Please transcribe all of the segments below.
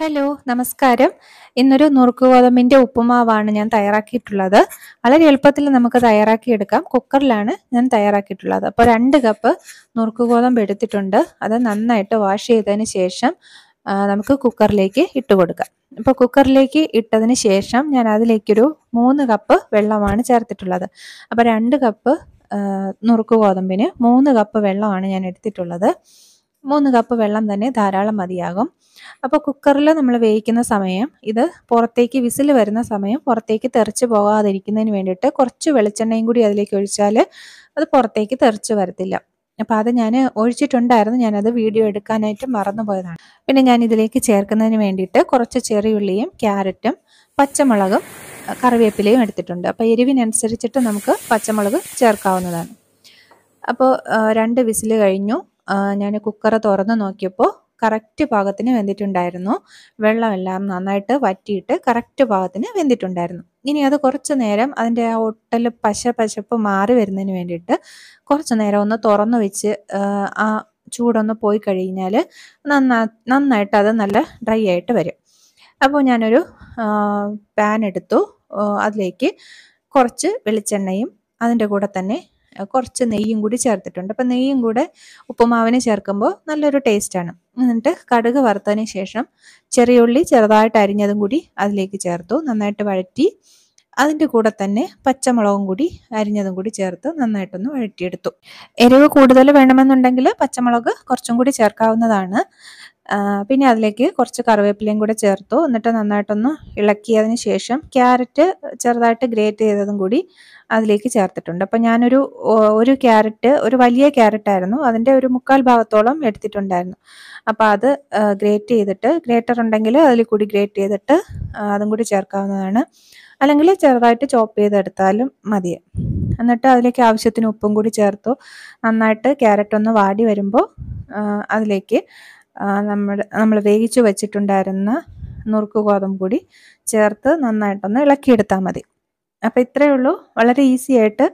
Hello, നമസ്കാരം. ഇന്നൊരു നുറുക്ക് ഗോതമ്പിന്റെ ഉപ്പുമാവാണ് ഞാൻ തയ്യാറാക്കിയിട്ടുള്ളത്. വളരെ എളുപ്പത്തിൽ നമുക്ക് തയ്യാറാക്കിയെടുക്കാം. കുക്കറിലാണ് ഞാൻ തയ്യാറാക്കിയിട്ടുള്ളത്. അപ്പോൾ 2 കപ്പ് നുറുക്ക് ഗോതമ്പ് എടുത്തിട്ടുണ്ട്. അത് നന്നായിട്ട് വാഷ് ചെയ്തതിന് ശേഷം നമുക്ക് കുക്കറിലേക്ക് ഇട്ട് കൊടുക്കാം. ഇപ്പോൾ കുക്കറിലേക്ക് ഇട്ടതിന് ശേഷം ഞാൻ അതിലേക്കൊരു 3 കപ്പ് വെള്ളമാണ് ചേർത്തിട്ടുള്ളത്. അപ്പോൾ 2 കപ്പ് നുറുക്ക് ഗോതമ്പിന് 3 കപ്പ് വെള്ളമാണ് ഞാൻ എടുത്തിട്ടുള്ളത്. 3 കപ്പ് വെള്ളം തന്നെ ധാരാളം മതിയാകും. അപ്പോൾ കുക്കറിൽ നമ്മൾ വേവിക്കുന്ന സമയം ഇത് പുറത്തേക്ക് വിസിൽ വരുന്ന സമയം പുറത്തേക്ക് തെറിച്ച് പോകാതിരിക്കുന്നതിന് വേണ്ടിയിട്ട് കുറച്ച് വെളിച്ചെണ്ണയും കൂടി അതിലേക്ക് ഒഴിച്ചാൽ അത് പുറത്തേക്ക് തെറിച്ച് വരത്തില്ല. അപ്പോൾ അത് ഞാൻ ഒഴിച്ചിട്ടുണ്ടായിരുന്നു. ഞാനത് വീഡിയോ എടുക്കാനായിട്ട് മറന്നുപോയതാണ്. പിന്നെ ഞാൻ ഇതിലേക്ക് ചേർക്കുന്നതിന് വേണ്ടിയിട്ട് കുറച്ച് ചെറിയുള്ളിയും ക്യാരറ്റും പച്ചമുളകും കറിവേപ്പിലയും എടുത്തിട്ടുണ്ട്. അപ്പോൾ എരിവിനനുസരിച്ചിട്ട് നമുക്ക് പച്ചമുളക് ചേർക്കാവുന്നതാണ്. അപ്പോൾ 2 വിസിൽ കഴിഞ്ഞു. ഞാൻ കുക്കർ തുറന്ന് നോക്കിയപ്പോൾ കറക്റ്റ് പാകത്തിന് വെന്തിട്ടുണ്ടായിരുന്നു. വെള്ളമെല്ലാം നന്നായിട്ട് വറ്റിയിട്ട് കറക്റ്റ് പാകത്തിന് വെന്തിട്ടുണ്ടായിരുന്നു. ഇനി അത് കുറച്ച് നേരം അതിൻ്റെ ആ ഒട്ടൽ പശപ്പ് മാറി വരുന്നതിന് വേണ്ടിയിട്ട് കുറച്ച് നേരം ഒന്ന് തുറന്ന് വെച്ച് ആ ചൂടൊന്ന് പോയി കഴിഞ്ഞാൽ നന്നായിട്ട് അത് നല്ല ഡ്രൈ ആയിട്ട് വരും. അപ്പോൾ ഞാനൊരു പാൻ എടുത്തു. അതിലേക്ക് കുറച്ച് വെളിച്ചെണ്ണയും അതിൻ്റെ കൂടെ തന്നെ കുറച്ച് നെയ്യും കൂടി ചേർത്തിട്ടുണ്ട്. അപ്പം നെയ്യും കൂടെ ഉപ്പുമാവിന് ചേർക്കുമ്പോൾ നല്ലൊരു ടേസ്റ്റാണ്. എന്നിട്ട് കടുക് വറുത്തതിന് ശേഷം ചെറിയ ഉള്ളി ചെറുതായിട്ട് അരിഞ്ഞതും കൂടി അതിലേക്ക് ചേർത്തു. നന്നായിട്ട് വഴറ്റി അതിൻ്റെ കൂടെ തന്നെ പച്ചമുളകും കൂടി അരിഞ്ഞതും കൂടി ചേർത്ത് നന്നായിട്ടൊന്ന് വഴറ്റിയെടുത്തു. എരിവ് കൂടുതൽ വേണമെന്നുണ്ടെങ്കിൽ പച്ചമുളക് കുറച്ചും കൂടി ചേർക്കാവുന്നതാണ്. പിന്നെ അതിലേക്ക് കുറച്ച് കറിവേപ്പിലയും കൂടെ ചേർത്തു. എന്നിട്ട് നന്നായിട്ടൊന്ന് ഇളക്കിയതിന് ശേഷം ക്യാരറ്റ് ചെറുതായിട്ട് ഗ്രേറ്റ് ചെയ്തതും കൂടി അതിലേക്ക് ചേർത്തിട്ടുണ്ട്. അപ്പം ഒരു ക്യാരറ്റ്, ഒരു വലിയ ക്യാരറ്റായിരുന്നു, അതിൻ്റെ ഒരു 3/4 ഭാഗത്തോളം എടുത്തിട്ടുണ്ടായിരുന്നു. അപ്പോൾ അത് ഗ്രേറ്റ് ചെയ്തിട്ട്, ഗ്രേറ്റർ ഉണ്ടെങ്കിൽ അതിൽ കൂടി ഗ്രേറ്റ് ചെയ്തിട്ട് അതും കൂടി ചേർക്കാവുന്നതാണ്. അല്ലെങ്കിൽ ചെറുതായിട്ട് ചോപ്പ് ചെയ്തെടുത്താലും മതി. എന്നിട്ട് അതിലേക്ക് ആവശ്യത്തിന് ഉപ്പും കൂടി ചേർത്തു. നന്നായിട്ട് ക്യാരറ്റ് ഒന്ന് വാടി വരുമ്പോൾ അതിലേക്ക് നമ്മൾ വേവിച്ച് വെച്ചിട്ടുണ്ടായിരുന്ന നുറുക്ക് ഗോതമ്പ് കൂടി ചേർത്ത് നന്നായിട്ടൊന്ന് ഇളക്കിയെടുത്താൽ മതി. അപ്പോൾ ഇത്രയേ ഉള്ളൂ. വളരെ ഈസി ആയിട്ട്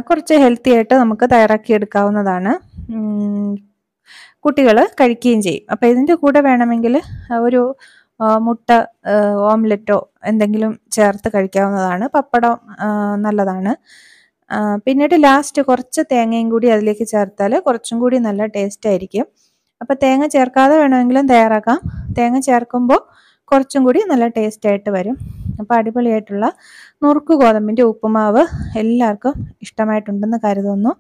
കുറച്ച് ഹെൽത്തി ആയിട്ട് നമുക്ക് തയ്യാറാക്കിയെടുക്കാവുന്നതാണ്. കുട്ടികൾ കഴിക്കുകയും ചെയ്യും. അപ്പോൾ ഇതിൻ്റെ കൂടെ വേണമെങ്കിൽ ഒരു മുട്ട ഓംലെറ്റോ എന്തെങ്കിലും ചേർത്ത് കഴിക്കാവുന്നതാണ്. പപ്പടം നല്ലതാണ്. പിന്നീട് ലാസ്റ്റ് കുറച്ച് തേങ്ങയും കൂടി അതിലേക്ക് ചേർത്താൽ കുറച്ചും കൂടി നല്ല ടേസ്റ്റ് ആയിരിക്കും. അപ്പോൾ തേങ്ങ ചേർക്കാതെ വേണമെങ്കിലും തയ്യാറാക്കാം. തേങ്ങ ചേർക്കുമ്പോൾ കുറച്ചും കൂടി നല്ല ടേസ്റ്റ് ആയിട്ട് വരും. അപ്പോൾ അടിപൊളിയായിട്ടുള്ള നുറുക്ക് ഗോതമ്പിൻ്റെ ഉപ്പുമാവ് എല്ലാവർക്കും ഇഷ്ടമായിട്ടുണ്ടെന്ന് കരുതുന്നു.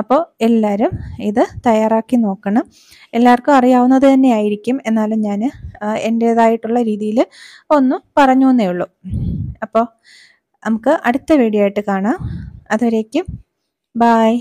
അപ്പോൾ എല്ലാവരും ഇത് തയ്യാറാക്കി നോക്കണം. എല്ലാവർക്കും അറിയാവുന്നത് തന്നെ ആയിരിക്കും, എന്നാലും ഞാൻ എൻ്റേതായിട്ടുള്ള രീതിയിൽ ഒന്ന് പറഞ്ഞു എന്നേ ഉള്ളൂ. അപ്പോൾ നമുക്ക് അടുത്ത വീഡിയോ ആയിട്ട് കാണാം. അതുവരേക്കും ബായ്.